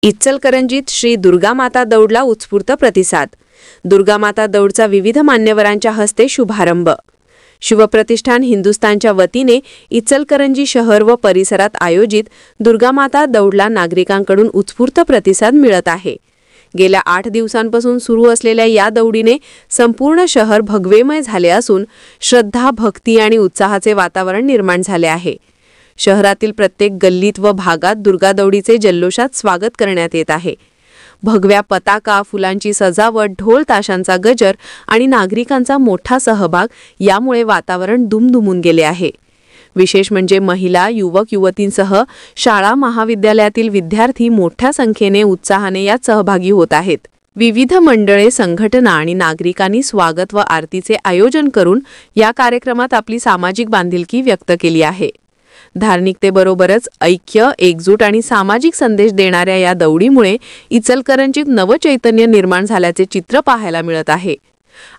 इचलकरंजीत श्री दुर्गामाता दौडला उत्स्फूर्त प्रतिसाद। दुर्गामाता दौडचा विविध मान्यवरांच्या हस्ते शुभारंभ। शिवप्रतिष्ठान हिंदुस्थानच्या वतीने इचलकरंजी शहर व परिसरात आयोजित दुर्गामाता दौडला नागरिकांकडून उत्स्फूर्त प्रतिसाद मिळत आहे। गेल्या 8 दिवसांपासून सुरू असलेल्या या दौडीने संपूर्ण शहर भगवेमय झाले असून श्रद्धा, भक्ती आणि उत्साहाचे वातावरण निर्माण झाले आहे। शहरातील प्रत्येक गल्लीत व भागात दुर्गा दौडीचे जल्लोषात स्वागत करण्यात येत आहे। भगव्या पताका, फुलांची सजावट, ढोल ताशांचा गजर आणि नागरिकांचा मोठा सहभाग यामुळे वातावरण दुमदुमून गेले आहे। विशेष म्हणजे महिला, युवक युवतींसह शाळा महाविद्यालयातील विद्यार्थी मोठ्या संख्येने उत्साहाने यात सहभागी होत आहेत। विविध मंडळे, संघटना आणि नागरिकांनी स्वागत व आरतीचे आयोजन करून या कार्यक्रमात आपली सामाजिक बांधिलकी व्यक्त केली आहे। धार्मिकतेबरोबरच ऐक्य, एकजूट आणि सामाजिक संदेश देणाऱ्या या दौडीमुळे इचलकरंजीत नवचैतन्य निर्माण झाल्याचे चित्र पाहायला मिळत आहे।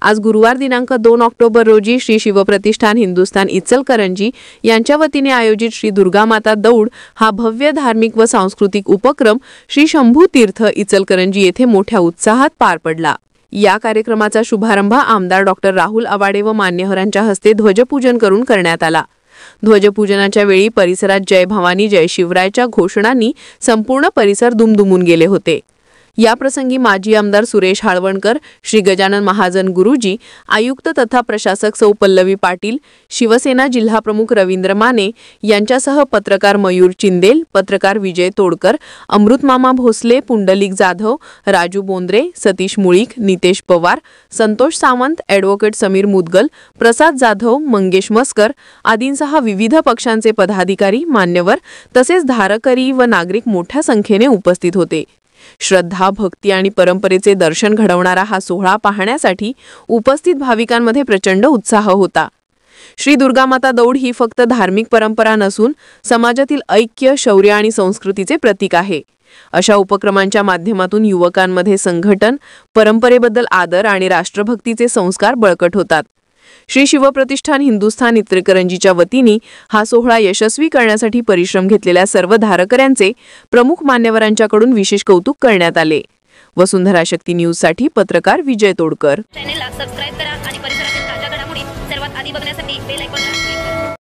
आज गुरुवार दिनांक 2 ऑक्टोबर रोजी श्री शिवप्रतिष्ठान हिंदुस्थान इचलकरंजी यांच्या वतीने आयोजित श्री दुर्गामाता दौड हा भव्य धार्मिक व सांस्कृतिक उपक्रम श्री शंभू तीर्थ इचलकरंजी येथे मोठ्या उत्साहात पार पडला। या कार्यक्रमाचा शुभारंभ आमदार डॉक्टर राहुल आवाडे व मान्यवरांच्या हस्ते ध्वजपूजन करून करण्यात आला। ध्वजपूजनाच्या वेळी परिसरात जय भवानी जय शिवरायच्या घोषणांनी संपूर्ण परिसर दुमदुमून गेले होते। या प्रसंगी माजी आमदार सुरेश हाळवणकर, श्री गजानन महाजन गुरुजी, आयुक्त तथा प्रशासक सौ पल्लवी पाटील, शिवसेना जिल्हा प्रमुख रवींद्र माने यांच्यासह पत्रकार मयूर चिंदेल, पत्रकार विजय तोडकर, अमृतमामा भोसले, पुंडलिक जाधव, राजू बोंद्रे, सतीश मुळीक, नितेश पवार, संतोष सावंत, ॲडव्होकेट समीर मुदगल, प्रसाद जाधव, मंगेश मस्कर आदींसह विविध पक्षांचे पदाधिकारी, मान्यवर तसेच धारकरी व नागरिक मोठ्या संख्येने उपस्थित होते। श्रद्धा, भक्ती आणि परंपरेचे दर्शन घडवणारा हा सोहळा पाहण्यासाठी उपस्थित भाविकांमध्ये प्रचंड उत्साह होता। श्री दुर्गामाता दौड ही फक्त धार्मिक परंपरा नसून समाजातील ऐक्य, शौर्य आणि संस्कृतीचे प्रतीक आहे। अशा उपक्रमांच्या माध्यमातून युवकांमध्ये संघटन, परंपरेबद्दल आदर आणि राष्ट्रभक्तीचे संस्कार बळकट होतात। श्री शिवप्रतिष्ठान हिंदुस्थान इचलकरंजीच्या वतीने हा सोहळा यशस्वी करण्यासाठी परिश्रम घेतलेल्या सर्व धारकऱ्यांचे प्रमुख मान्यवरांच्याकडून विशेष कौतुक करण्यात आले। वसुंधरा शक्ती न्यूजसाठी पत्रकार विजय तोडकर। चॅनलला सबस्क्राइब करा।